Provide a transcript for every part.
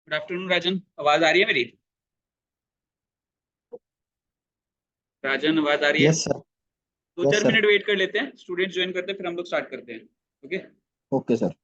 Good afternoon राजन, आवाज आ रही है मेरी? राजन, आवाज आ रही है? Yes sir. दो यस चार सर। मिनट वेट कर लेते हैं, स्टूडेंट्स ज्वाइन करते हैं, फिर हम लोग स्टार्ट करते हैं। Okay. Okay sir.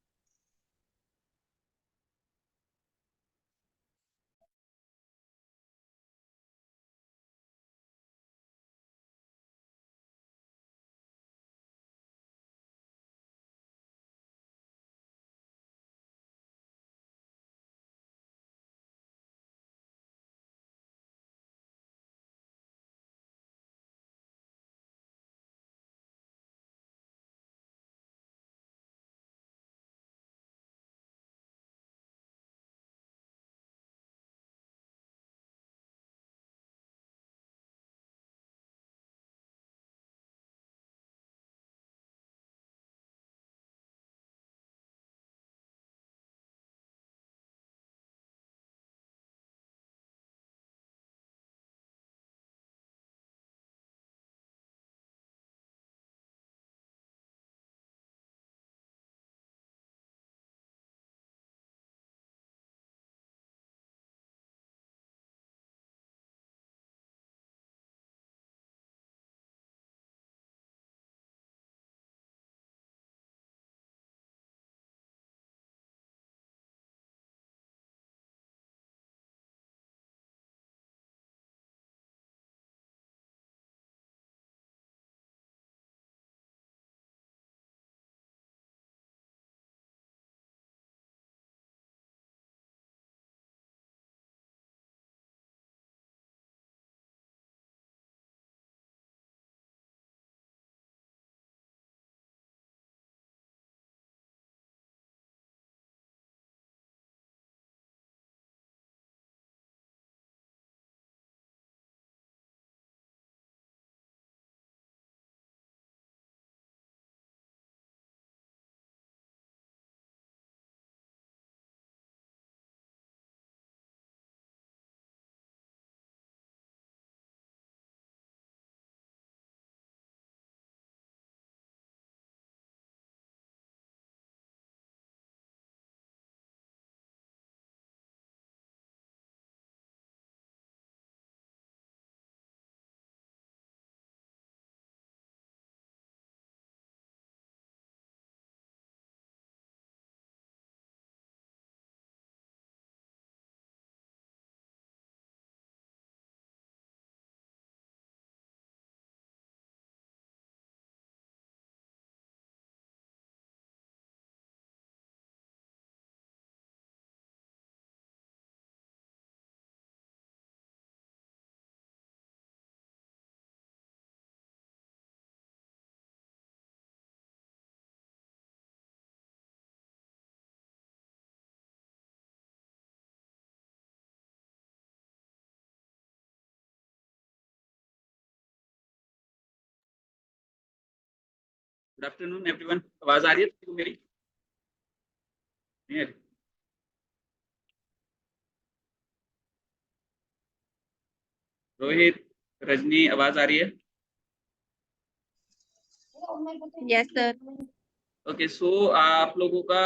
Good afternoon everyone, आवाज आ रही है तुमको मेरी? नहीं आ रही? रोहित, रजनी, आवाज आ रही है? Yes sir. ओके, सो आप लोगों का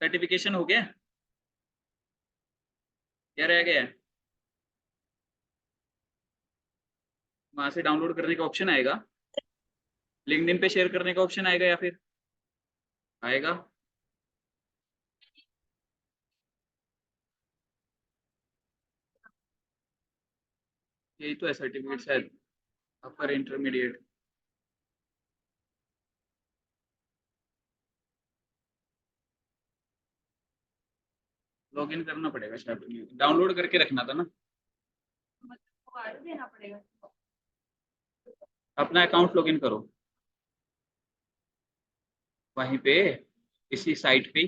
सर्टिफिकेशन हो गया? क्या रह गया है? वहां से डाउनलोड करने का ऑप्शन आएगा, लिंक्डइन पे शेयर करने का ऑप्शन आएगा, या फिर आएगा? यही तो है सर्टिफिकेट शायद, अपर इंटरमीडिएट। लॉग इन करना पड़ेगा शायद, डाउनलोड करके रखना था ना। देना पड़ेगा, अपना अकाउंट लॉग इन करो वहीं पे, इसी साइट पे।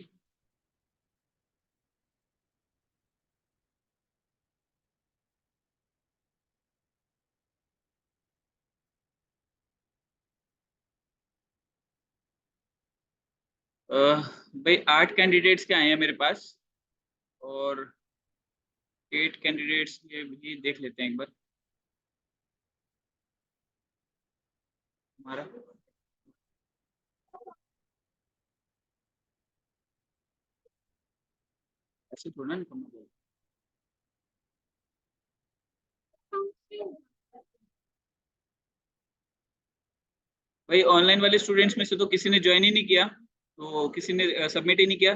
भाई 8 कैंडिडेट्स के आए हैं मेरे पास, और 8 कैंडिडेट्स के भी देख लेते हैं एक बार। हमारा ऐसे थोड़ा ना करना पड़ेगा। भाई ऑनलाइन वाले स्टूडेंट्स में से तो किसी ने ज्वाइन ही नहीं किया, तो किसी ने सबमिट ही नहीं किया।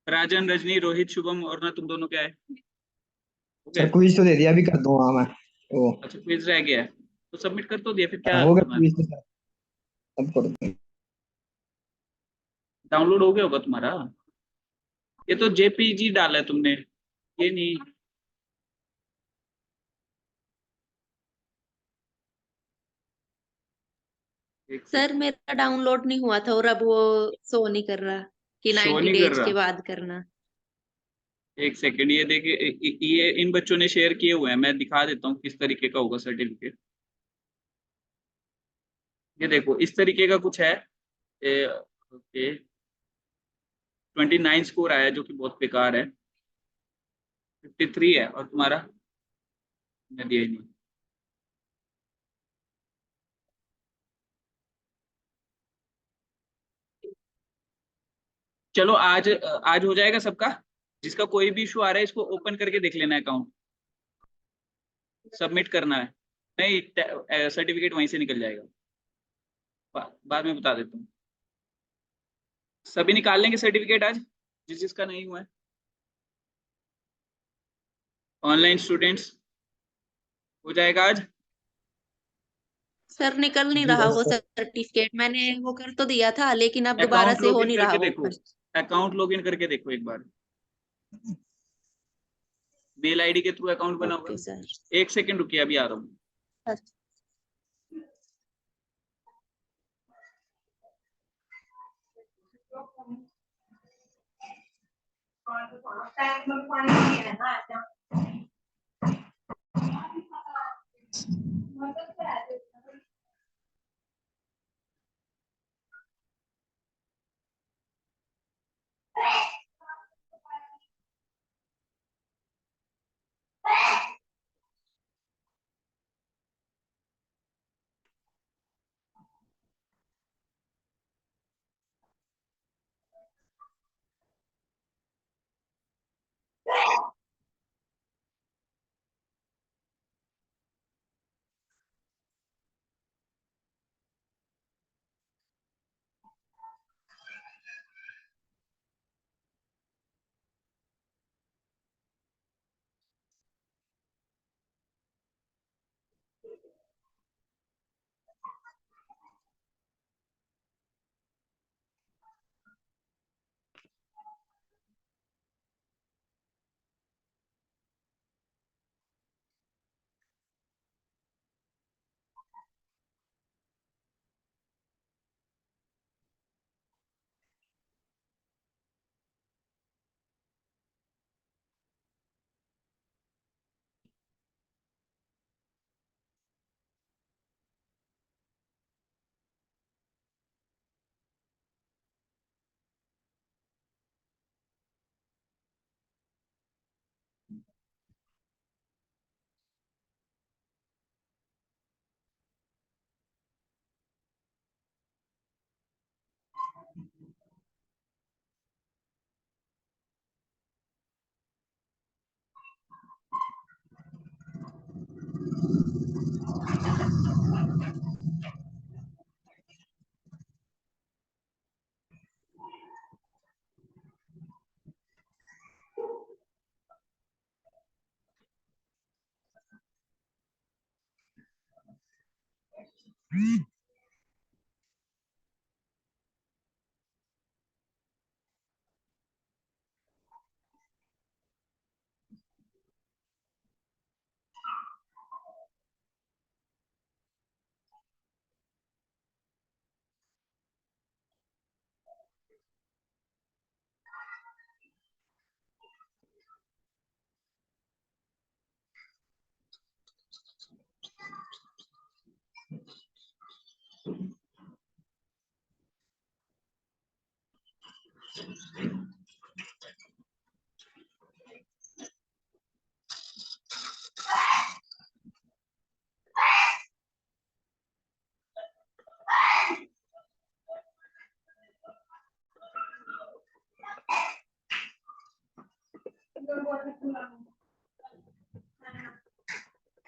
राजन, रजनी, रोहित, शुभम और ना तुम दोनों क्या है? ओके। सर क्विज तो दे दिया, अभी कर दूंगा मैं। ओ अच्छा, क्विज रह गया है तो सबमिट कर तो दिया, फिर क्या हो गया करना है? क्विज तो सर, अब कर दूंगा। डाउनलोड हो गया होगा तुम्हारा। ये तो जेपीजी डाला है तुमने, ये नहीं। एक सर सेकंड। मेरा डाउनलोड नहीं हुआ था और अब वो शो नहीं कर रहा कि शो 90 नहीं कर डेज रहा। के बाद करना। एक सेकंड, ये देखिए, ये इन बच्चों ने शेयर किए हुए हैं, मैं दिखा देता हूँ किस तरीके का होगा सर्टिफिकेट। ये देखो इस तरीके का कुछ है। ओके। 29 स्कोर आया है, जो कि बहुत बेकार है। 53 है, और तुम्हारा? मैं दिया ही नहीं। चलो आज आज हो जाएगा सबका। जिसका कोई भी इशू आ रहा है इसको ओपन करके देख लेना अकाउंट, सबमिट करना है। नहीं, सर्टिफिकेट वहीं से निकल जाएगा। बाद में बता देता हूँ। सभी निकाल लेंगे सर्टिफिकेट आज, जिस जिसका नहीं हुआ है। ऑनलाइन स्टूडेंट्स, हो जाएगा आज। सर निकल नहीं जी रहा बस वो सर। सर्टिफिकेट, मैंने वो कर तो दिया था लेकिन अब दोबारा अकाउंट से हो लॉगिन नहीं रहा करके वो देखो, फर्स्ट। अकाउंट लॉगिन करके देखो एक बार। मेल आईडी के थ्रू अकाउंट बना होगा। Okay sir. एक सेकंड रुकिए, अभी आ रहा हूँ।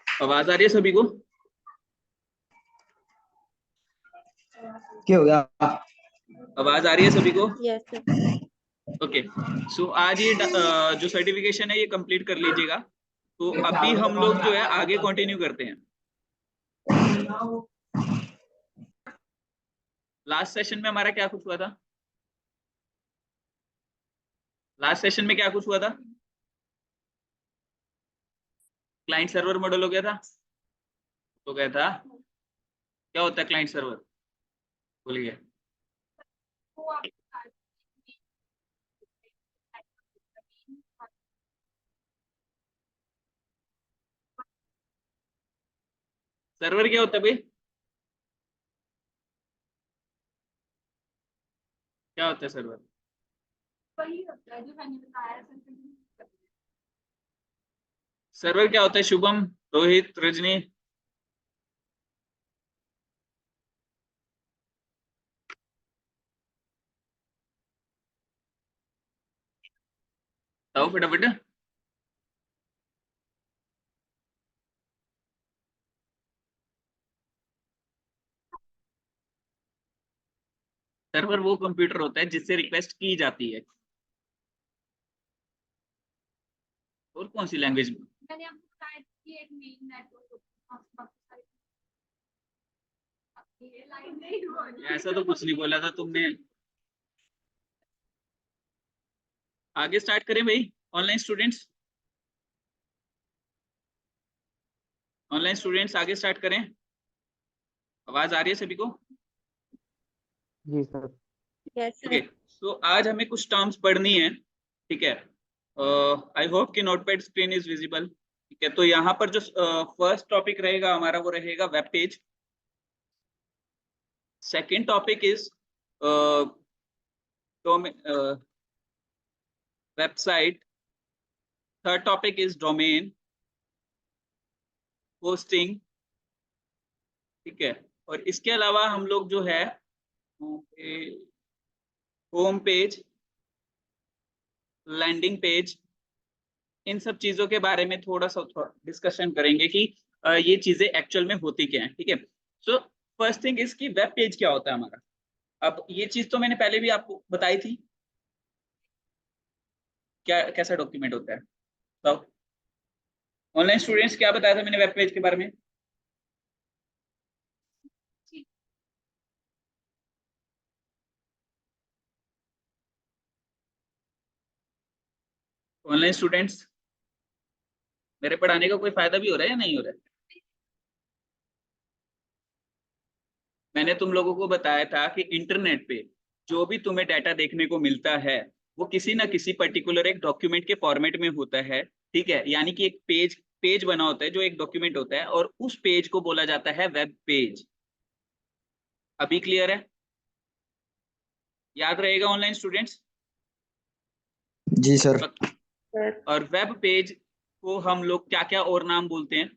आवाज आ रही है सभी को? क्या हो गया? आवाज आ रही है सभी को? Yes sir. ओके, सो आज ये जो सर्टिफिकेशन है ये कंप्लीट कर लीजिएगा। तो अभी हम लोग जो है आगे कंटिन्यू करते हैं। लास्ट सेशन में हमारा क्या कुछ हुआ था? लास्ट सेशन में क्या कुछ हुआ था? क्लाइंट सर्वर मॉडल हो गया था, तो गया था। क्या होता है क्लाइंट सर्वर? भूल गया। सर्वर क्या होता है भाई? क्या होता है सर्वर? वही होता है जो मैंने बताया। सर्वर क्या होता है? शुभम, रोहित, रजनी। बताओ फटाफट। सर्वर वो कंप्यूटर होता है जिससे रिक्वेस्ट की जाती है। और कौन सी लैंग्वेज में? मैंने आपको बताया कि एक मेन नेटवर्क होता है। ये लाइन नहीं हुआ। ऐसा तो कुछ नहीं बोला था तुमने। आगे स्टार्ट करें भाई। ऑनलाइन स्टूडेंट्स, ऑनलाइन स्टूडेंट्स आगे स्टार्ट करें। आवाज आ रही है सभी को? जी सर। Yes okay, sir. तो आज हमें कुछ टर्म्स पढ़नी है, ठीक है। आई होप कि नोटपैड स्क्रीन इज विजिबल, ठीक है। तो यहाँ पर जो फर्स्ट टॉपिक रहेगा हमारा वो रहेगा web page. Second topic is website. Third topic is domain hosting, ठीक है। और इसके अलावा हम लोग जो है होम पेज, लैंडिंग पेज, इन सब चीजों के बारे में थोड़ा सा डिस्कशन करेंगे कि ये चीजें एक्चुअल में होती क्या है, ठीक है। सो फर्स्ट थिंग इज कि वेब पेज क्या होता है हमारा। अब ये चीज तो मैंने पहले भी आपको बताई थी। क्या कैसा डॉक्यूमेंट होता है तो ऑनलाइन स्टूडेंट्स, क्या बताया था मैंने वेब पेज के बारे में? ऑनलाइन स्टूडेंट्स, मेरे पढ़ाने का कोई फायदा भी हो रहा है या नहीं हो रहा है? मैंने तुम लोगों को बताया था कि इंटरनेट पे जो भी तुम्हें डाटा देखने को मिलता है वो किसी ना किसी पर्टिकुलर एक डॉक्यूमेंट के फॉर्मेट में होता है, ठीक है। यानी कि एक पेज पेज बना होता है जो एक डॉक्यूमेंट होता है, और उस पेज को बोला जाता है वेब पेज। अभी क्लियर है? याद रहेगा ऑनलाइन स्टूडेंट्स? जी सर। सर। और वेब पेज को हम लोग क्या क्या और नाम बोलते हैं?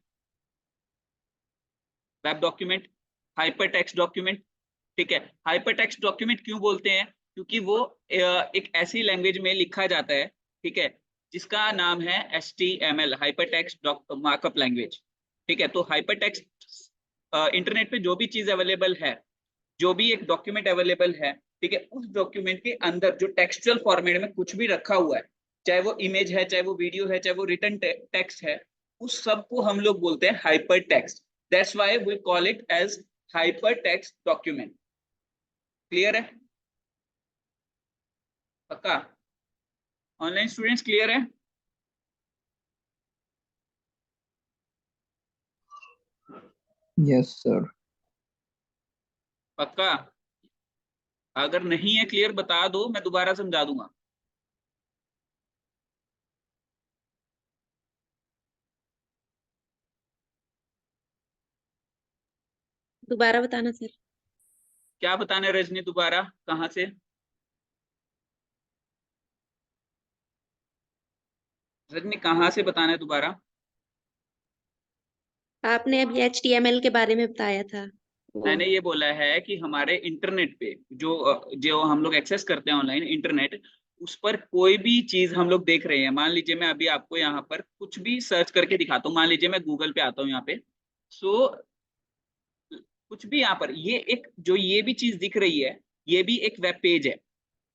Web document, hyper text document, ठीक है। हाइपर टेक्स्ट डॉक्यूमेंट क्यों बोलते हैं? क्योंकि वो एक ऐसी लैंग्वेज में लिखा जाता है, ठीक है, जिसका नाम है HTML, hyper text markup language, ठीक है। तो हाइपर टेक्स्ट इंटरनेट पे जो भी चीज अवेलेबल है, जो भी एक डॉक्यूमेंट अवेलेबल है, ठीक है, उस डॉक्यूमेंट के अंदर जो टेक्सचुअल फॉर्मेट में कुछ भी रखा हुआ है, चाहे वो इमेज है, चाहे वो वीडियो है, चाहे वो रिटन टेक्स्ट है, उस सब को हम लोग बोलते हैं hypertext. That's why we call it as hypertext document. Clear है? पक्का? ऑनलाइन स्टूडेंट्स क्लियर है? Yes sir. पक्का? अगर नहीं है क्लियर बता दो, मैं दोबारा समझा दूंगा। दोबारा बताना सर। क्या बताना है रजनी? दोबारा कहाँ से? रजनी कहाँ से बताना है दोबारा? आपने अभी HTML के बारे में बताया था वो। मैंने ये बोला है कि हमारे इंटरनेट पे जो जो हम लोग एक्सेस करते हैं ऑनलाइन इंटरनेट, उस पर कोई भी चीज हम लोग देख रहे हैं, मान लीजिए मैं अभी आपको यहाँ पर कुछ भी सर्च करके दिखाता हूँ, मान लीजिए मैं गूगल पे आता हूँ यहाँ पे, सो कुछ भी यहाँ पर ये एक जो ये भी चीज दिख रही है, ये भी एक वेब पेज है,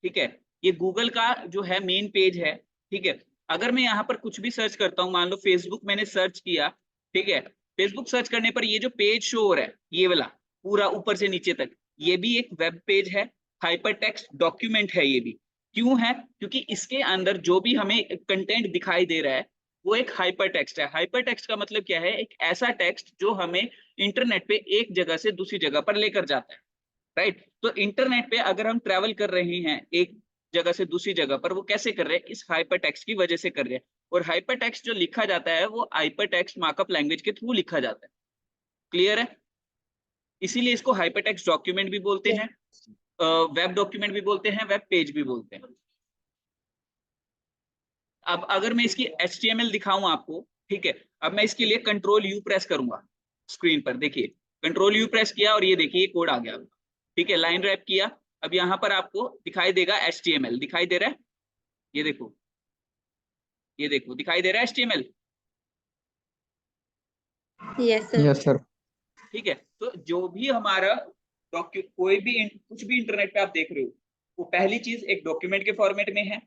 ठीक है। ये गूगल का जो है मेन पेज है, ठीक है। अगर मैं यहाँ पर कुछ भी सर्च करता हूँ, मान लो फेसबुक मैंने सर्च किया, ठीक है, फेसबुक सर्च करने पर ये जो पेज शो हो रहा है, ये वाला पूरा ऊपर से नीचे तक, ये भी एक वेब पेज है, हाइपर टेक्स्ट डॉक्यूमेंट है ये भी। क्यों है? क्योंकि इसके अंदर जो भी हमें कंटेंट दिखाई दे रहा है वो एक हाइपर टेक्स्ट है। हाइपर टेक्स्ट का मतलब क्या है? एक ऐसा टेक्स्ट जो हमें इंटरनेट पे एक जगह से दूसरी जगह पर लेकर जाता है, राइट। तो इंटरनेट पे अगर हम ट्रेवल कर रहे हैं एक जगह से दूसरी जगह पर, वो कैसे कर रहे हैं? इस हाइपर टेक्स्ट की वजह से कर रहे हैं। और हाइपर टेक्स्ट जो लिखा जाता है वो हाइपर टेक्स्ट मार्कअप लैंग्वेज के थ्रू लिखा जाता है। क्लियर है? इसीलिए इसको हाइपर टेक्स्ट डॉक्यूमेंट भी बोलते हैं, वेब डॉक्यूमेंट भी बोलते हैं, वेब पेज भी बोलते हैं। अब अगर मैं इसकी HTML दिखाऊं आपको, ठीक है, अब मैं इसके लिए कंट्रोल यू प्रेस करूंगा स्क्रीन पर, देखिए कंट्रोल यू प्रेस किया और ये देखिए कोड आ गया, ठीक है, लाइन रैप किया। अब यहाँ पर आपको दिखाई देगा HTML, दिखाई दे रहा है, ये देखो, ये देखो दिखाई दे रहा है HTML, yes sir. Yes sir. ठीक है। तो जो भी हमारा कोई भी कुछ भी इंटरनेट पे आप देख रहे हो, वो पहली चीज एक डॉक्यूमेंट के फॉर्मेट में है,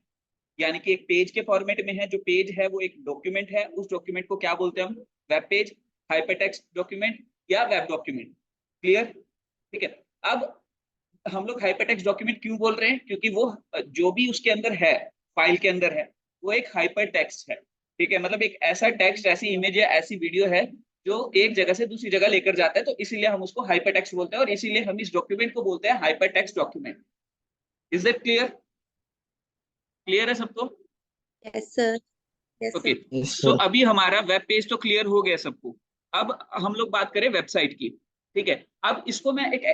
यानी कि एक पेज के फॉर्मेट में है। जो पेज है वो एक डॉक्यूमेंट है, उस डॉक्यूमेंट को क्या बोलते हैं हम? वेब पेज, हाइपरटेक्स्ट डॉक्यूमेंट या वेब डॉक्यूमेंट। क्लियर? ठीक है। अब हम लोग हाइपरटेक्स्ट डॉक्यूमेंट क्यों बोल रहे हैं? क्योंकि वो जो भी उसके अंदर है, फाइल के अंदर है, वो एक हाइपरटेक्स्ट है, ठीक है। मतलब एक ऐसा टेक्स्ट, ऐसी इमेज या ऐसी वीडियो है जो एक जगह से दूसरी जगह लेकर जाता है, तो इसीलिए हम उसको हाइपरटेक्स्ट बोलते हैं और इसीलिए हम इस डॉक्यूमेंट को बोलते हैं hypertext document. Is that clear? Clear है सबको? Yes sir. Yes okay. Sir. Yes so sir. अभी हमारा वेब पेज तो क्लियर हो गया सबको। अब हम लोग बात करें वेबसाइट की, ठीक है। अब इसको मैं एक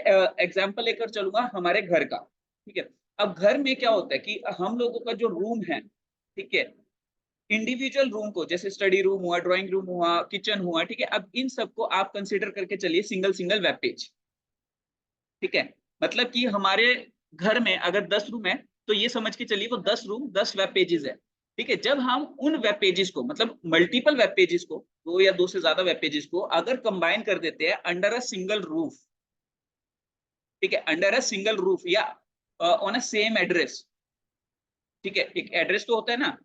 एग्जांपल लेकर चलूंगा हमारे घर का, ठीक है। अब घर में क्या होता है कि हम लोगों का जो रूम है, ठीक है, इंडिविजुअल रूम को, जैसे स्टडी रूम हुआ, ड्राइंग रूम हुआ, किचन हुआ, ठीक है, अब इन सबको आप कंसिडर करके चलिए सिंगल सिंगल वेब पेज, ठीक है। मतलब कि हमारे घर में अगर 10 रूम है तो ये समझ के चलिए वो 10 रूम 10 वेब पेजेस है, ठीक है। जब हम उन वेब पेजेस को, मतलब मल्टीपल वेब पेजेस को, दो या दो से ज्यादा वेब पेजेस को अगर कंबाइन कर देते हैं अंडर अ सिंगल रूफ, ठीक है, अंडर अ सिंगल रूफ या ऑन अ सेम एड्रेस, ठीक है। एक एड्रेस तो होता है ना,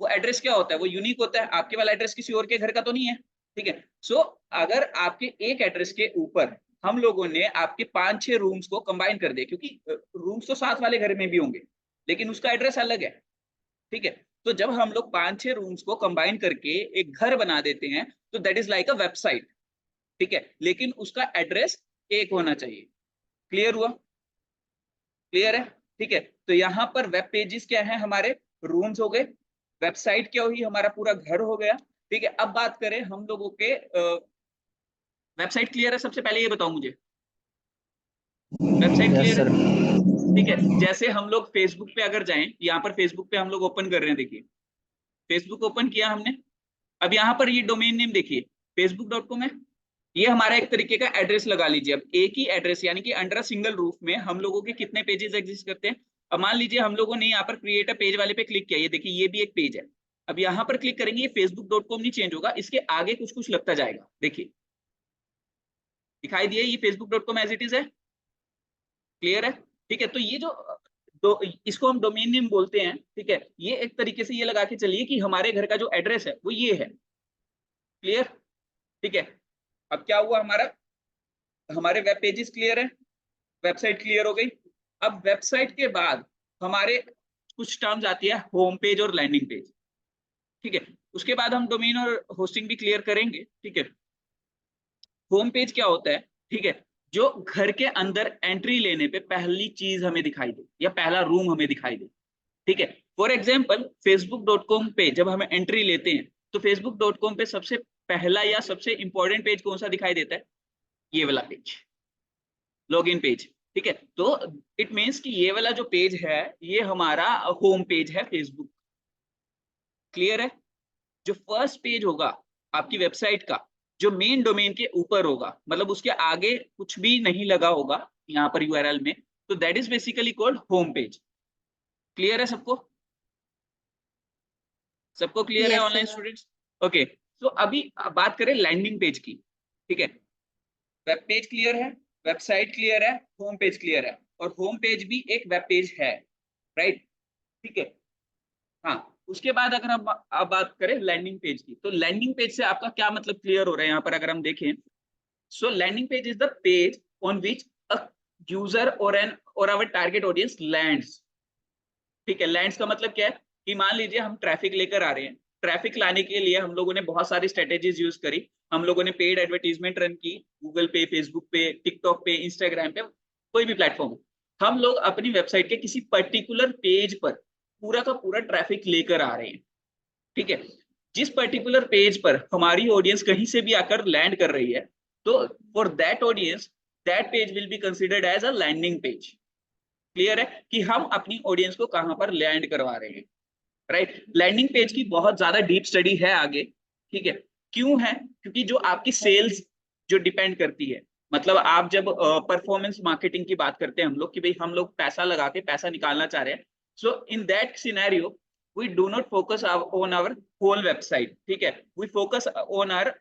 वो एड्रेस क्या होता है? वो यूनिक होता है, आपके वाला एड्रेस किसी और के घर का तो नहीं है, ठीक है। सो अगर आपके एक एड्रेस के ऊपर हम लोगों ने आपके 5-6 रूम्स को कंबाइन कर दिया, क्योंकि रूम्स तो साथ वाले घर में भी होंगे लेकिन उसका एड्रेस अलग है, ठीक है। तो जब हम लोग 5-6 रूम्स को कंबाइन करके एक घर बना देते हैं तो that is like a website, ठीक है, लेकिन उसका एड्रेस एक होना चाहिए। क्लियर हुआ? क्लियर है? ठीक है। तो यहाँ पर वेब पेजेस क्या है? हमारे रूम्स हो गए, वेबसाइट क्या हुई? हमारा पूरा घर हो गया, ठीक है। अब बात करें हम लोगों के वेबसाइट क्लियर है? सबसे पहले ये बताओ मुझे, वेबसाइट यस क्लियर है? सर। ठीक है। जैसे हम लोग फेसबुक पे अगर जाएं, यहाँ पर फेसबुक पे हम लोग ओपन कर रहे हैं, देखिए फेसबुक ओपन किया हमने। अब यहाँ पर ये डोमेन नेम देखिए facebook.com है, ये हमारा एक तरीके का एड्रेस लगा लीजिए। अब एक ही एड्रेस, यानी कि अंडर अ सिंगल रूफ में हम लोगों के कितने पेजेस एग्जिस्ट करते हैं? अब मान लीजिए हम लोगों ने यहाँ पर क्रिएट अ पेज वाले पे क्लिक किया, ये देखिए ये भी एक पेज है। अब यहाँ पर क्लिक करेंगे, ये facebook.com नहीं चेंज होगा, इसके आगे कुछ कुछ लगता जाएगा, देखिए दिखाई दिए ये facebook.com एज इट इज है। क्लियर है? ठीक है। तो ये जो इसको हम डोमेन नेम बोलते हैं, ठीक है, ये एक तरीके से ये लगा के चलिए कि हमारे घर का जो एड्रेस है वो ये है। क्लियर? ठीक है। अब क्या हुआ? हमारे वेब पेजेस क्लियर है, वेबसाइट क्लियर हो गई। अब वेबसाइट के बाद हमारे कुछ टर्म्स आती है, होम पेज और लैंडिंग पेज, ठीक है। उसके बाद हम डोमेन और होस्टिंग भी क्लियर करेंगे, ठीक है। होम पेज क्या होता है? ठीक है, जो घर के अंदर एंट्री लेने पे पहली चीज हमें दिखाई दे या पहला रूम हमें दिखाई दे, ठीक है। फॉर एग्जाम्पल facebook.com पे जब हम एंट्री लेते हैं तो facebook.com पे सबसे पहला या सबसे इंपॉर्टेंट पेज कौन सा दिखाई देता है? ये वाला पेज, लॉगिन पेज, ठीक है। तो इट मीन्स कि ये वाला जो पेज है ये हमारा होम पेज है फेसबुक। क्लियर है? जो फर्स्ट पेज होगा आपकी वेबसाइट का, जो मेन डोमेन के ऊपर होगा, मतलब उसके आगे कुछ भी नहीं लगा होगा यहाँ पर यूआरएल में, तो that is basically called home page. Clear है सबको? सबको क्लियर है Yes, online sir. Students? Okay, तो अभी बात करें लैंडिंग पेज की, ठीक है। वेब पेज क्लियर है, वेबसाइट क्लियर है, होम पेज क्लियर है, और होम पेज भी एक वेब पेज है, राइट, ठीक है। हाँ, उसके बाद अगर हम अब बात करें लैंडिंग पेज की, तो लैंडिंग पेज से आपका क्या मतलब क्लियर हो रहा है यहाँ पर अगर हम देखें। So landing page is the page on which a user और आवर टारगेट ऑडियंस लैंड्स, ठीक है। लैंड्स का मतलब क्या है कि मान लीजिए हम ट्रैफिक लेकर आ रहे हैं, ट्रैफिक लाने के लिए हम लोगों ने बहुत सारी स्ट्रेटेजीज यूज करी, हम लोगों ने पेड एडवर्टीजमेंट रन की, गूगल पे, फेसबुक पे, टिकटॉक पे, इंस्टाग्राम पे, कोई भी प्लेटफॉर्म। हम लोग अपनी वेबसाइट के किसी पर्टिकुलर पेज पर पूरा का पूरा ट्रैफिक लेकर आ रहे हैं, ठीक है। जिस पर्टिकुलर पेज पर हमारी ऑडियंस कहीं से भी आकर लैंड कर रही है, तो for that audience that page will be considered as a landing page. Clear है कि हम अपनी ऑडियंस को कहां पर लैंड करवा रहे हैं, राइट। लैंडिंग पेज की बहुत ज्यादा डीप स्टडी है आगे, ठीक है। क्यों है? क्योंकि जो आपकी सेल्स जो डिपेंड करती है, मतलब आप जब परफॉर्मेंस मार्केटिंग की बात करते हैं हम लोग कि भाई हम लोग पैसा लगा के पैसा निकालना चाह रहे हैं, so in that scenario we do not focus on our whole website, ठीक है, we focus on our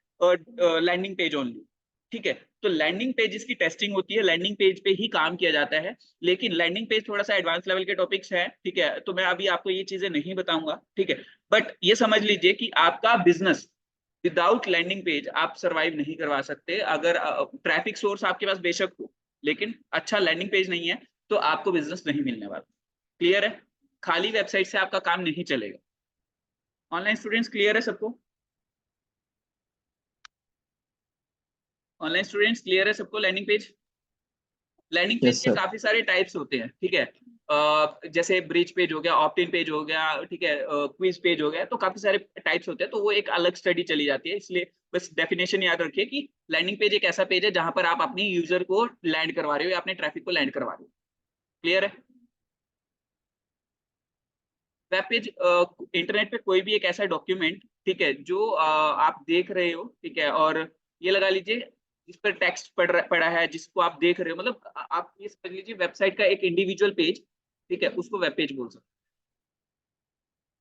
landing page only, ठीक है। तो लैंडिंग पेज की टेस्टिंग होती है, लैंडिंग पेज पे ही काम किया जाता है, लेकिन लैंडिंग पेज थोड़ा सा एडवांस लेवल के टॉपिक्स हैं, ठीक है, तो मैं अभी आपको ये चीजें नहीं बताऊंगा, ठीक है। बट ये समझ लीजिए कि आपका बिजनेस विदाउट लैंडिंग पेज आप सरवाइव नहीं करवा सकते। अगर ट्रैफिक सोर्स आपके पास बेशक हो, लेकिन अच्छा लैंडिंग पेज नहीं है तो आपको बिजनेस नहीं मिलने वाला। क्लियर है? खाली वेबसाइट से आपका काम नहीं चलेगा। ऑनलाइन स्टूडेंट्स क्लियर है सबको? ऑनलाइन स्टूडेंट्स क्लियर है सबको? Landing page, landing page Yes, के sir. काफी सारे टाइप्स होते हैं, ठीक है। जैसे ब्रिज पेज हो गया, ऑप्ट इन पेज हो गया, ठीक है, क्विज पेज हो गया, तो काफी सारे टाइप्स होते हैं, तो वो एक अलग स्टडी चली जाती है। इसलिए बस डेफिनेशन याद रखिए कि लैंडिंग पेज एक ऐसा पेज है जहां पर आप अपनी यूजर को लैंड करवा रहे हो या अपने ट्रैफिक को लैंड करवा रहे हो। क्लियर है? वेब पेज इंटरनेट पे कोई भी एक ऐसा डॉक्यूमेंट, ठीक है, जो आप देख रहे हो, ठीक है, और ये लगा लीजिए जिस पर टेक्स्ट पड़ा है, जिसको आप देख रहे हो, मतलब आप ये समझ लीजिए वेबसाइट का एक इंडिविजुअल पेज, ठीक है, उसको वेब पेज बोल सकते हैं।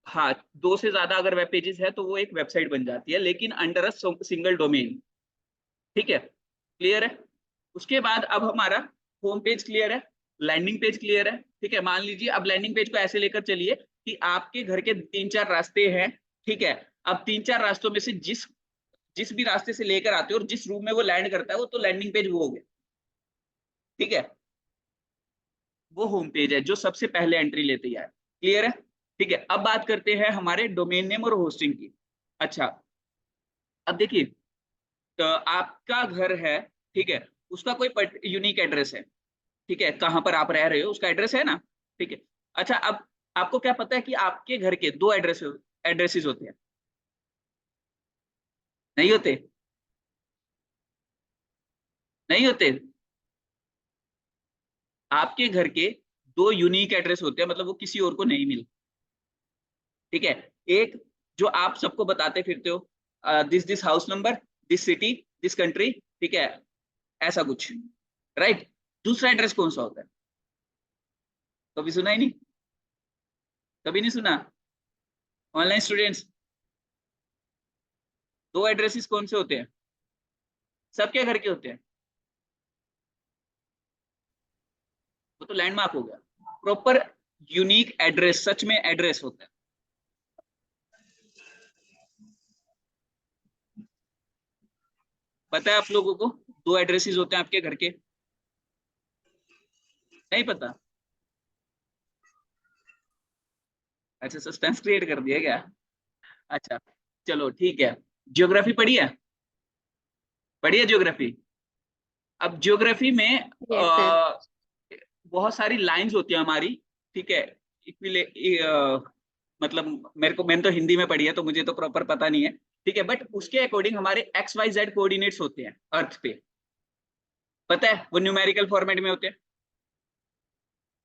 हाँ, दो से ज्यादा अगर वेब पेजेस है तो वो एक वेबसाइट बन जाती है, लेकिन अंडर अ सिंगल डोमेन, ठीक है। क्लियर है? उसके बाद अब हमारा होम पेज क्लियर है, लैंडिंग पेज क्लियर है, ठीक है। मान लीजिए अब लैंडिंग पेज को ऐसे लेकर चलिए कि आपके घर के 3-4 रास्ते हैं, ठीक है। अब 3-4 रास्तों में से जिस जिस भी रास्ते से लेकर आते हो और जिस रूम में वो लैंड करता है, वो तो लैंडिंग पेज वो हो गया, ठीक है। वो होम पेज है जो सबसे पहले एंट्री लेते ही आए। क्लियर है? ठीक है। अब बात करते हैं हमारे डोमेन नेम और होस्टिंग की। अच्छा, अब देखिए, तो आपका घर है, ठीक है, उसका कोई यूनिक एड्रेस है, ठीक है, कहां पर आप रह रहे हो उसका एड्रेस है ना, ठीक है। अच्छा, अब आपको क्या पता है कि आपके घर के 2 एड्रेसेस होते हैं? नहीं होते? नहीं होते? आपके घर के 2 यूनिक एड्रेस होते हैं, मतलब वो किसी और को नहीं मिलते, ठीक है। एक जो आप सबको बताते फिरते हो, this house number, this city, this country, ठीक है, ऐसा कुछ, राइट। दूसरा एड्रेस कौन सा होता है? कभी सुना ही नहीं? कभी नहीं सुना? ऑनलाइन स्टूडेंट्स, 2 एड्रेसेस कौन से होते हैं? सबके घर के होते हैं। वो तो लैंडमार्क हो गया। प्रॉपर यूनिक एड्रेस, सच में एड्रेस होता है। पता है आप लोगों को 2 एड्रेसेस होते हैं आपके घर के? नहीं पता? अच्छा, सस्पेंस क्रिएट कर दिया क्या? अच्छा, चलो ठीक है। ज्योग्राफी पढ़ी है? पढ़ी है ज्योग्राफी? अब ज्योग्राफी में Yes, sir. बहुत सारी लाइंस होती है हमारी, ठीक है। इक्विले मतलब मैंने तो हिंदी में पढ़ी है तो मुझे तो प्रॉपर पता नहीं है, ठीक है, बट उसके अकॉर्डिंग हमारे XYZ कोऑर्डिनेट्स होते हैं अर्थ पे। पता है? वो न्यूमेरिकल फॉर्मेट में होते हैं।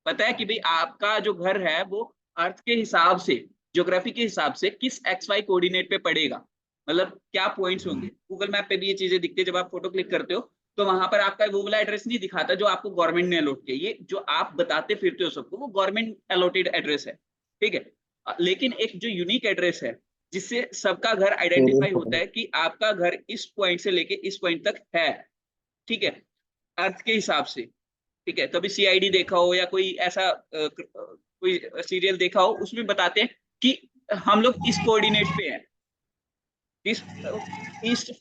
पता है कि भाई आपका जो घर है वो अर्थ के हिसाब से, ज्योग्राफी के हिसाब से किस XY कोऑर्डिनेट पे पड़ेगा, मतलब क्या पॉइंट्स होंगे। गूगल मैप पे भी ये चीजें दिखती है, जब आप फोटो क्लिक करते हो तो वहां पर आपका वो वाला एड्रेस नहीं दिखाता जो आपको गवर्नमेंट ने अलॉट किया। ये जो आप बताते फिरते हो सबको, वो गवर्नमेंट अलॉटेड एड्रेस है, ठीक है। लेकिन एक जो यूनिक एड्रेस है, जिससे सबका घर आइडेंटिफाई होता है कि आपका घर इस पॉइंट से लेके इस पॉइंट तक है, ठीक है, अर्थ के हिसाब से। ठीक है, कभी सीआईडी देखा हो या कोई ऐसा कोई सीरियल देखा हो, उसमें बताते हैं कि हम लोग इस कोऑर्डिनेट पे हैं, इस east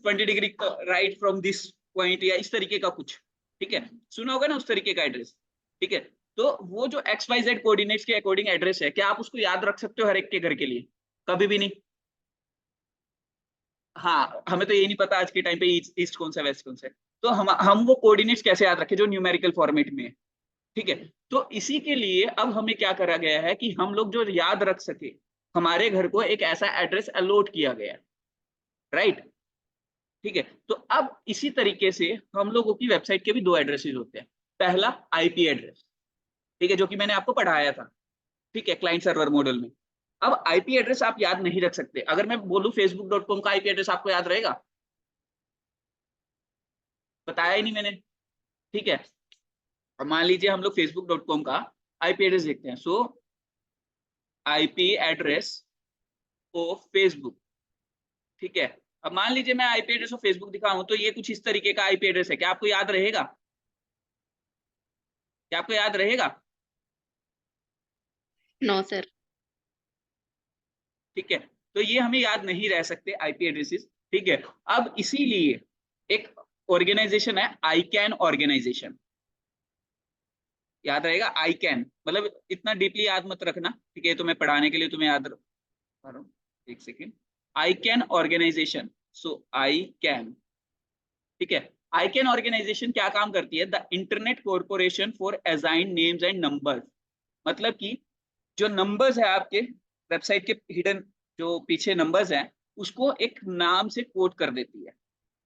20 degree right from this point, या इस तरीके का कुछ, ठीक है, सुना होगा ना उस तरीके का एड्रेस। ठीक है, तो वो जो XYZ कोऑर्डिनेट्स के अकॉर्डिंग एड्रेस है, क्या आप उसको याद रख सकते हो हर एक के घर के लिए? कभी भी नहीं। हाँ, हमें तो ये नहीं पता आज के टाइम पे ईस्ट कौन सा वेस्ट कौन सा है, तो हम वो कोऑर्डिनेट्स कैसे याद रखें जो न्यूमेरिकल फॉर्मेट में है। ठीक है, तो इसी के लिए अब हमें क्या करा गया है कि हम लोग जो याद रख सके, हमारे घर को एक ऐसा एड्रेस अलॉट किया गया है, राइट। ठीक है, तो अब इसी तरीके से हम लोगों की वेबसाइट के भी दो एड्रेसेस होते हैं। पहला आईपी एड्रेस, ठीक है, जो कि मैंने आपको पढ़ाया था, ठीक है, क्लाइंट सर्वर मॉडल में। अब आईपी एड्रेस आप याद नहीं रख सकते। अगर मैं बोलूं facebook.com का आईपी एड्रेस आपको याद रहेगा? बताया ही नहीं मैंने। ठीक है, और मान लीजिए हम लोग facebook.com का आईपी एड्रेस देखते हैं। सो आईपी एड्रेस ऑफ फेसबुक, ठीक है। अब मान लीजिए मैं आईपी एड्रेस ऑफ फेसबुक दिखाऊं, तो ये कुछ इस तरीके का आईपी एड्रेस है। क्या आपको याद रहेगा? क्या आपको याद रहेगा? No sir. ठीक है, तो ये हमें याद नहीं रह सकते आईपी एड्रेसेस। ठीक है, अब इसीलिए एक ऑर्गेनाइजेशन है आईकैन ऑर्गेनाइजेशन, याद रहेगा आईकैन, मतलब इतना डीपली याद मत रखना, ठीक है, तो मैं पढ़ाने के लिए तुम्हें याद रहा हूं। एक सेकेंड, आईकैन ऑर्गेनाइजेशन, सो आईकैन, ठीक है। आईकैन ऑर्गेनाइजेशन क्या काम करती है? The internet corporation for assigned names and numbers, मतलब कि जो नंबर्स है आपके वेबसाइट के हिडन, जो पीछे नंबर्स हैं, उसको एक नाम से कोड कर देती है,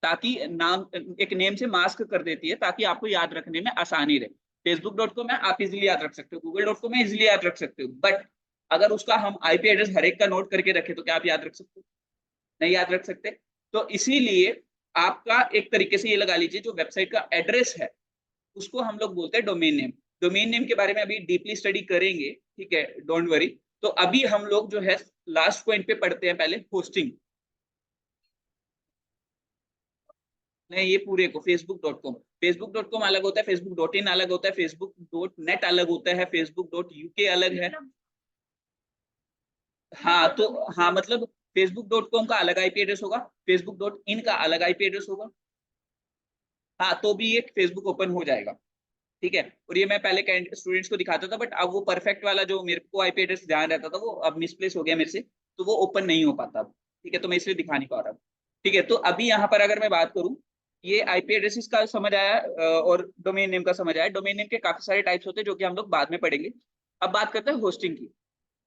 ताकि नाम एक नेम से मास्क कर देती है, ताकि आपको याद रखने में आसानी रहे। facebook.com में आप इजिली याद रख सकते हो, google.com में इजिली याद रख सकते हो, बट अगर उसका हम आईपी एड्रेस हर एक का नोट करके रखें तो क्या आप याद रख सकते हो? नहीं याद रख सकते। तो इसीलिए आपका एक तरीके से ये लगा लीजिए, जो वेबसाइट का एड्रेस है उसको हम लोग बोलते हैं डोमेन नेम। डोमेन नेम के बारे में अभी डीपली स्टडी करेंगे, ठीक है, डोंट वरी। तो अभी हम लोग जो है लास्ट पॉइंट पे पढ़ते हैं, पहले होस्टिंग। नहीं, ये पूरे को facebook.com अलग होता है, facebook.in अलग होता है, facebook.net अलग होता है, facebook.uk अलग है। हाँ, तो हाँ, मतलब facebook.com का अलग आईपी एड्रेस होगा, facebook.in का अलग आईपी एड्रेस होगा। हाँ, तो भी एक फेसबुक ओपन हो जाएगा, ठीक है। और ये मैं पहले स्टूडेंट्स को दिखाता था, बट अब वो परफेक्ट वाला जो मेरे को आईपी एड्रेस ध्यान रहता था, वो अब मिसप्लेस हो गया मेरे से, तो वो ओपन नहीं हो पाता अब, ठीक है, तो मैं इसलिए दिखा नहीं पा रहा। ठीक है, तो अभी यहाँ पर अगर मैं बात करूँ, ये आईपी एड्रेसेस का समझ आया और डोमेन नेम का समझ आया। डोमेन नेम के काफी सारे टाइप्स होते हैं जो कि हम लोग बाद में पढ़ेंगे। अब बात करते हैं होस्टिंग की,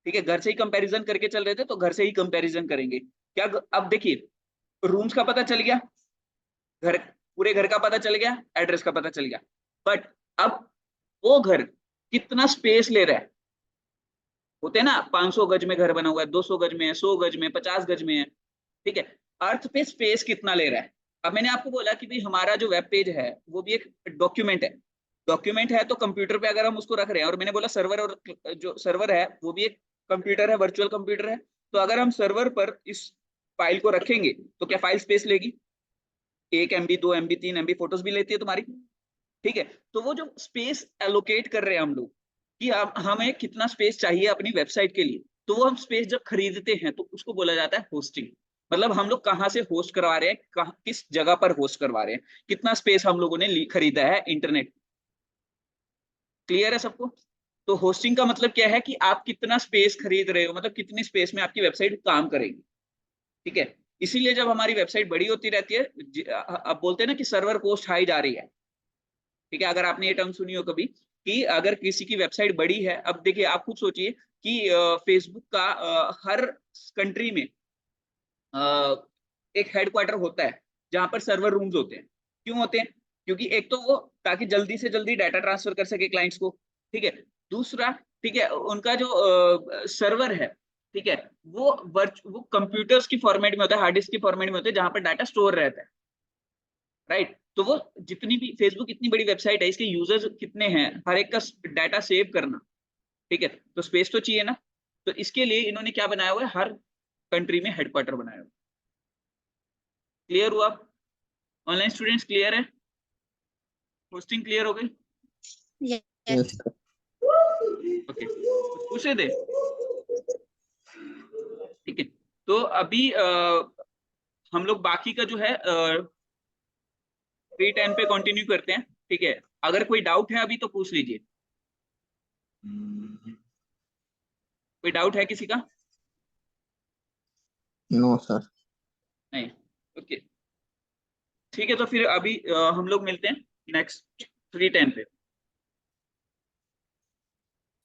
ठीक है। घर से ही कंपैरिजन करके चल रहे थे, तो घर से ही कंपैरिजन करेंगे क्या। अब देखिए, रूम्स का पता चल गया, घर, पूरे घर का पता चल गया, एड्रेस का पता चल गया, बट अब वो घर कितना स्पेस ले रहा है। होते हैं ना, 500 गज में घर बना हुआ है, 200 गज में है, 100 गज में, 50 गज में है, ठीक है। अर्थ पे स्पेस कितना ले रहा है। अब मैंने आपको बोला कि भाई हमारा जो वेब पेज है वो भी एक डॉक्यूमेंट है। डॉक्यूमेंट है तो कंप्यूटर पे अगर हम उसको रख रहे हैं, और मैंने बोला सर्वर, और जो सर्वर है वो भी एक कंप्यूटर है, वर्चुअल कंप्यूटर है। तो अगर हम सर्वर पर इस फाइल को रखेंगे तो क्या फाइल स्पेस लेगी? 1 MB, 2 MB, 3 MB फोटोज भी लेती है तुम्हारी, ठीक है। तो वो जो स्पेस एलोकेट कर रहे हैं हम लोग कि अब हमें कितना स्पेस चाहिए अपनी वेबसाइट के लिए, तो वो हम स्पेस जब खरीदते हैं तो उसको बोला जाता है होस्टिंग। मतलब हम लोग कहाँ से होस्ट करवा रहे हैं, किस जगह पर होस्ट करवा रहे हैं, कितना स्पेस हम लोगों ने खरीदा है इंटरनेट। क्लियर है सबको? तो होस्टिंग का मतलब क्या है कि आप कितना स्पेस खरीद रहे हो, मतलब कितनी स्पेस में आपकी वेबसाइट काम करेगी, ठीक है। इसीलिए जब हमारी वेबसाइट बड़ी होती रहती है, अब बोलते हैं ना कि सर्वर कॉस्ट हाई जा रही है, ठीक है। अगर आपने ये टर्म सुनी हो कभी कि अगर किसी की वेबसाइट बड़ी है, अब देखिए आप खुद सोचिए कि फेसबुक का हर कंट्री में एक हेडक्वार्टर होता है जहां पर सर्वर रूम्स होते हैं। क्यों होते हैं? क्योंकि एक तो वो ताकि जल्दी से जल्दी डाटा ट्रांसफर कर सके क्लाइंट्स को, ठीक है। दूसरा, ठीक है, उनका जो सर्वर है, ठीक है, वो कंप्यूटर्स की फॉर्मेट में होता है, हार्ड डिस्क की फॉर्मेट में होता है, जहां पर डाटा स्टोर रहता है, राइट। तो वो जितनी भी फेसबुक इतनी बड़ी वेबसाइट है, इसके यूजर्स कितने हैं, हर एक का डाटा सेव करना, ठीक है, तो स्पेस तो चाहिए ना। तो इसके लिए इन्होंने क्या बनाया हुआ है, हर कंट्री में हेडक्वार्टर बनाया हुआ। क्लियर हुआ? ऑनलाइन स्टूडेंट्स क्लियर है? होस्टिंग क्लियर हो गई? Yes. Yes sir. ओके, पूछे थे? ठीक है, तो अभी हम लोग बाकी का जो है फ्री टाइम पे कंटिन्यू करते हैं। ठीक है, अगर कोई डाउट है अभी तो पूछ लीजिए। कोई डाउट है किसी का? No sir. नहीं? ओके, ठीक है, तो फिर अभी हम लोग मिलते हैं नेक्स्ट फ्री टाइम पे।